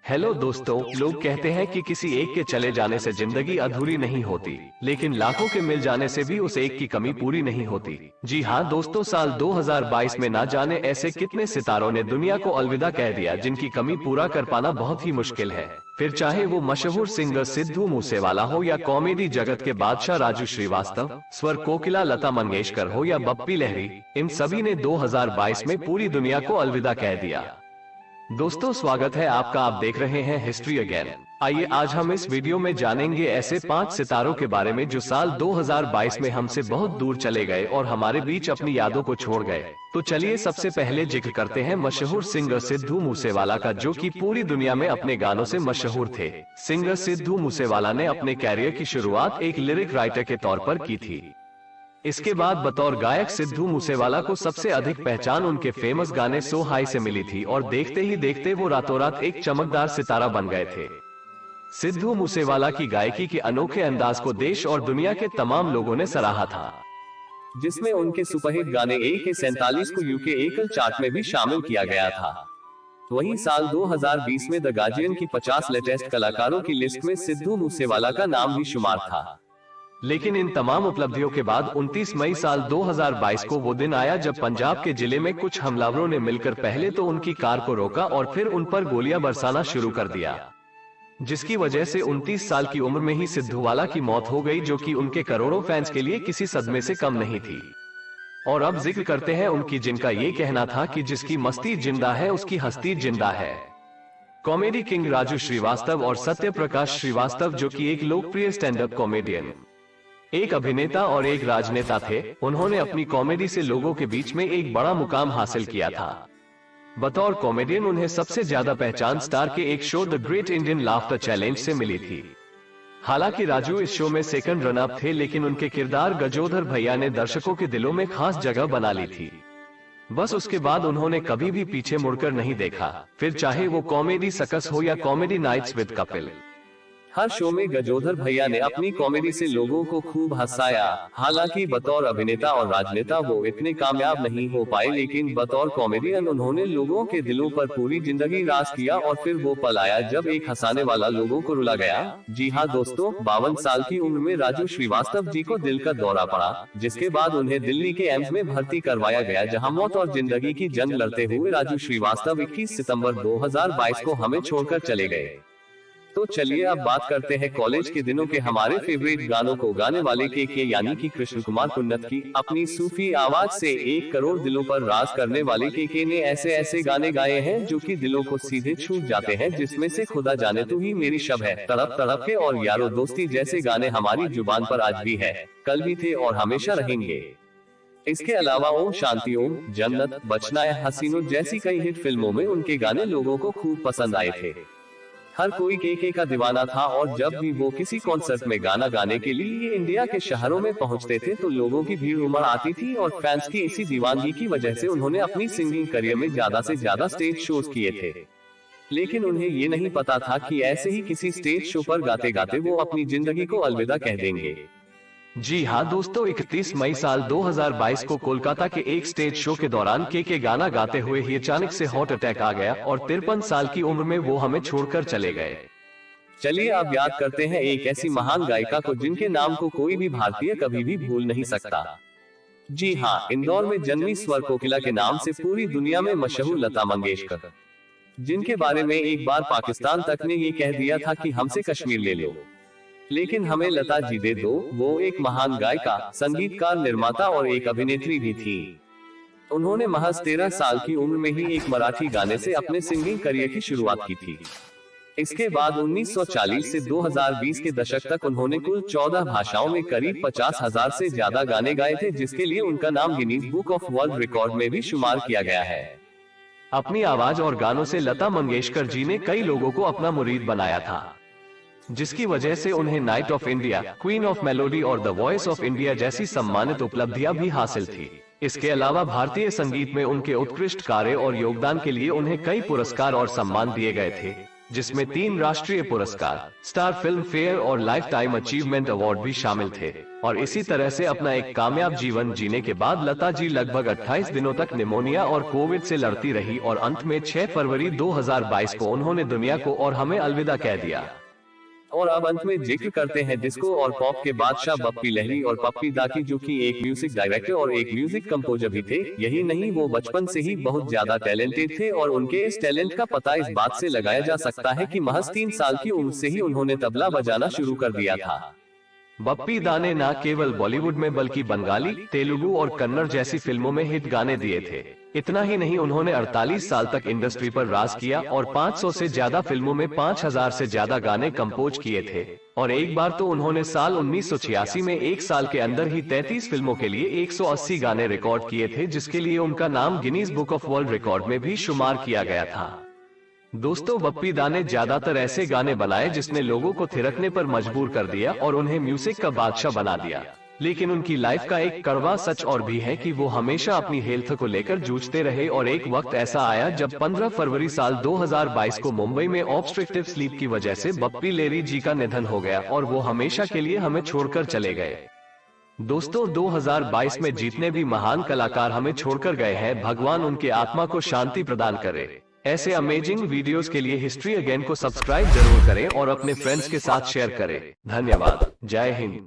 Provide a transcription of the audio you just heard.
Hello दोस्तों, लोग कहते हैं कि किसी एक के चले जाने से जिंदगी अधूरी नहीं होती, लेकिन लाखों के मिल जाने से भी उस एक की कमी पूरी नहीं होती। जी हाँ दोस्तों, साल 2022 में ना जाने ऐसे कितने सितारों ने दुनिया को अलविदा कह दिया जिनकी कमी पूरा कर पाना बहुत ही मुश्किल है। फिर चाहे वो मशहूर सिंगर सिद्धू मूसेवाला हो या कॉमेडी जगत के बादशाह राजू श्रीवास्तव, स्वर कोकिला लता मंगेशकर हो या बप्पी लहरी, इन सभी ने 2022 में पूरी दुनिया को अलविदा कह दिया। दोस्तों स्वागत है आपका, आप देख रहे हैं हिस्ट्री अगेन। आइए आज हम इस वीडियो में जानेंगे ऐसे 5 सितारों के बारे में जो साल 2022 में हमसे बहुत दूर चले गए और हमारे बीच अपनी यादों को छोड़ गए। तो चलिए सबसे पहले जिक्र करते हैं मशहूर सिंगर सिद्धू मूसेवाला का, जो कि पूरी दुनिया में अपने गानों से मशहूर थे। सिंगर सिद्धू मूसेवाला ने अपने कैरियर की शुरुआत एक लिरिक राइटर के तौर पर की थी। इसके बाद बतौर गायक सिद्धू मूसेवाला को सबसे अधिक पहचान उनके फेमस गाने सो हाई से मिली थी और देखते ही देखते वो रातों रात एक चमकदार सितारा बन गए थे। सिद्धू मूसेवाला की गायकी के अनोखे अंदाज को देश और दुनिया के तमाम लोगों ने सराहा था, जिसमें उनके सुपरहिट गाने AK-47 को यूके एकल चार्ट में भी शामिल किया गया था। वहीं साल 2020 में द गार्जियन की 50 लेटेस्ट कलाकारों की लिस्ट में सिद्धू मूसेवाला का नाम भी शुमार था। लेकिन इन तमाम उपलब्धियों के बाद 29 मई साल 2022 को वो दिन आया जब पंजाब के जिले में कुछ हमलावरों ने मिलकर पहले तो उनकी कार को रोका और फिर उन पर गोलियां बरसाना शुरू कर दिया, जिसकी वजह से 29 साल की उम्र में ही सिद्धूवाला की मौत हो गई, जो कि उनके करोड़ों फैंस के लिए किसी सदमे से कम नहीं थी। और अब जिक्र करते हैं उनकी, जिनका ये कहना था कि जिसकी मस्ती जिंदा है उसकी हस्ती जिंदा है। कॉमेडी किंग राजू श्रीवास्तव और सत्य प्रकाश श्रीवास्तव, जो कि एक लोकप्रिय स्टैंड अप कॉमेडियन, एक अभिनेता और एक राजनेता थे, उन्होंने अपनी कॉमेडी से लोगों के बीच में एक बड़ा मुकाम हासिल किया था। बतौर कॉमेडियन उन्हें सबसे ज्यादा पहचान स्टार के एक show the great Indian laughter challenge से मिली थी। हालांकि राजू इस शो में सेकंड रनअप थे, लेकिन उनके किरदार गजोधर भैया ने दर्शकों के दिलों में खास जगह बना ली थी। बस उसके बाद उन्होंने कभी भी पीछे मुड़कर नहीं देखा, फिर चाहे वो कॉमेडी सकस हो या कॉमेडी नाइट्स विद कपिल। हर शो में गजोधर भैया ने अपनी कॉमेडी से लोगों को खूब हंसाया। हालांकि बतौर अभिनेता और राजनेता वो इतने कामयाब नहीं हो पाए, लेकिन बतौर कॉमेडियन उन्होंने लोगों के दिलों पर पूरी जिंदगी राज किया और फिर वो पल आया जब एक हंसाने वाला लोगों को रुला गया। जी हाँ दोस्तों, 52 साल की उम्र में राजू श्रीवास्तव जी को दिल का दौरा पड़ा, जिसके बाद उन्हें दिल्ली के एम्स में भर्ती करवाया गया, जहाँ मौत और जिंदगी की जंग लड़ते हुए राजू श्रीवास्तव 21 सितम्बर 2022 को हमें छोड़कर चले गए। तो चलिए अब बात करते हैं कॉलेज के दिनों के हमारे फेवरेट गानों को गाने वाले के यानी कि कृष्ण कुमार कुन्नत की। अपनी सूफी आवाज से 1 करोड़ दिलों पर राज करने वाले के ने ऐसे ऐसे गाने गाए हैं जो कि दिलों को सीधे छू जाते हैं, जिसमें से खुदा जाने तू ही मेरी शब है, तड़प तड़प के और यारो दोस्ती जैसे गाने हमारी जुबान पर आज भी है, कल भी थे और हमेशा रहेंगे। इसके अलावा ओम शांति ओम, जन्नत, बचना है हसीनो जैसी कई हिट फिल्मों में उनके गाने लोगों को खूब पसंद आए थे। हर कोई के का दीवाना था और जब भी वो किसी कॉन्सर्ट में गाना गाने के लिए इंडिया के शहरों में पहुंचते थे तो लोगों की भीड़ उमड़ आती थी और फैंस की इसी दीवानगी की वजह से उन्होंने अपनी सिंगिंग करियर में ज्यादा से ज्यादा स्टेज शोज किए थे। लेकिन उन्हें ये नहीं पता था कि ऐसे ही किसी स्टेज शो पर गाते गाते वो अपनी जिंदगी को अलविदा कह देंगे। जी हाँ दोस्तों, 31 मई साल 2022 को कोलकाता के एक स्टेज शो के दौरान के गाना गाते हुए ही अचानक से हार्ट अटैक आ गया और 53 साल की उम्र में वो हमें छोड़कर चले गए। चलिए अब याद करते हैं एक ऐसी महान गायिका को जिनके नाम को कोई भी भारतीय कभी भी भूल नहीं सकता। जी हाँ, इंदौर में जन्मी स्वर कोकिला के नाम से पूरी दुनिया में मशहूर लता मंगेशकर, जिनके बारे में एक बार पाकिस्तान तक ने ये कह दिया था कि हमसे कश्मीर ले लो, लेकिन हमें लता जी दे दो। वो एक महान गायिका, संगीतकार, निर्माता और एक अभिनेत्री भी थी। उन्होंने महज 13 साल की उम्र में ही एक मराठी गाने से अपने सिंगिंग करियर की शुरुआत की थी। इसके बाद 1940 से 2020 के दशक तक उन्होंने कुल 14 भाषाओं में करीब 50,000 से ज्यादा गाने गाए थे, जिसके लिए उनका नाम Guinness book of world record में भी शुमार किया गया है। अपनी आवाज और गानों से लता मंगेशकर जी ने कई लोगों को अपना मुरीद बनाया था, जिसकी वजह से उन्हें night of India, queen of melody और द वॉइस ऑफ इंडिया जैसी सम्मानित उपलब्धियां भी हासिल थी। इसके अलावा भारतीय संगीत में उनके उत्कृष्ट कार्य और योगदान के लिए उन्हें कई पुरस्कार और सम्मान दिए गए थे। जिसमें 3 राष्ट्रीय पुरस्कार, स्टार फिल्म फेयर और लाइफ टाइम अचीवमेंट अवार्ड भी शामिल थे। और इसी तरह से अपना एक कामयाब जीवन जीने के बाद लता जी लगभग 28 दिनों तक निमोनिया और कोविड से लड़ती रही और अंत में 6 फरवरी 2022 को उन्होंने दुनिया को और हमें अलविदा कह दिया। और अब अंत में जिक्र करते हैं डिस्को और पॉप के बादशाह बप्पी लहरी और पप्पी दा की, जो कि एक म्यूजिक डायरेक्टर और एक म्यूजिक कंपोजर भी थे। यही नहीं, वो बचपन से ही बहुत ज्यादा टैलेंटेड थे और उनके इस टैलेंट का पता इस बात से लगाया जा सकता है कि महज 3 साल की उम्र से ही उन्होंने तबला बजाना शुरू कर दिया था। बप्पी दा ने न केवल बॉलीवुड में बल्कि बंगाली, तेलुगु और कन्नड़ जैसी फिल्मों में हिट गाने दिए थे। इतना ही नहीं, उन्होंने 48 साल तक इंडस्ट्री पर राज किया और 500 से ज्यादा फिल्मों में 5000 से ज्यादा गाने कंपोज किए थे। और एक बार तो उन्होंने साल 1986 में एक साल के अंदर ही 33 फिल्मों के लिए 180 गाने रिकॉर्ड किए थे, जिसके लिए उनका नाम Guinness book of world record में भी शुमार किया गया था। दोस्तों, बप्पी दा ने ज्यादातर ऐसे गाने बनाए जिसने लोगों को थिरकने पर मजबूर कर दिया और उन्हें म्यूजिक का बादशाह बना दिया। लेकिन उनकी लाइफ का एक कड़वा सच और भी है कि वो हमेशा अपनी हेल्थ को लेकर जूझते रहे और एक वक्त ऐसा आया जब 15 फरवरी साल 2022 को मुंबई में ऑब्स्ट्रक्टिव स्लीप की वजह से बप्पी लेहरी जी का निधन हो गया और वो हमेशा के लिए हमें छोड़कर चले गए। दोस्तों, 2022 में जितने भी महान कलाकार हमें छोड़कर गए हैं, भगवान उनके आत्मा को शांति प्रदान करे। ऐसे अमेजिंग वीडियोस के लिए हिस्ट्री अगेन को सब्सक्राइब जरूर करें और अपने फ्रेंड्स के साथ शेयर करें। धन्यवाद। जय हिंद।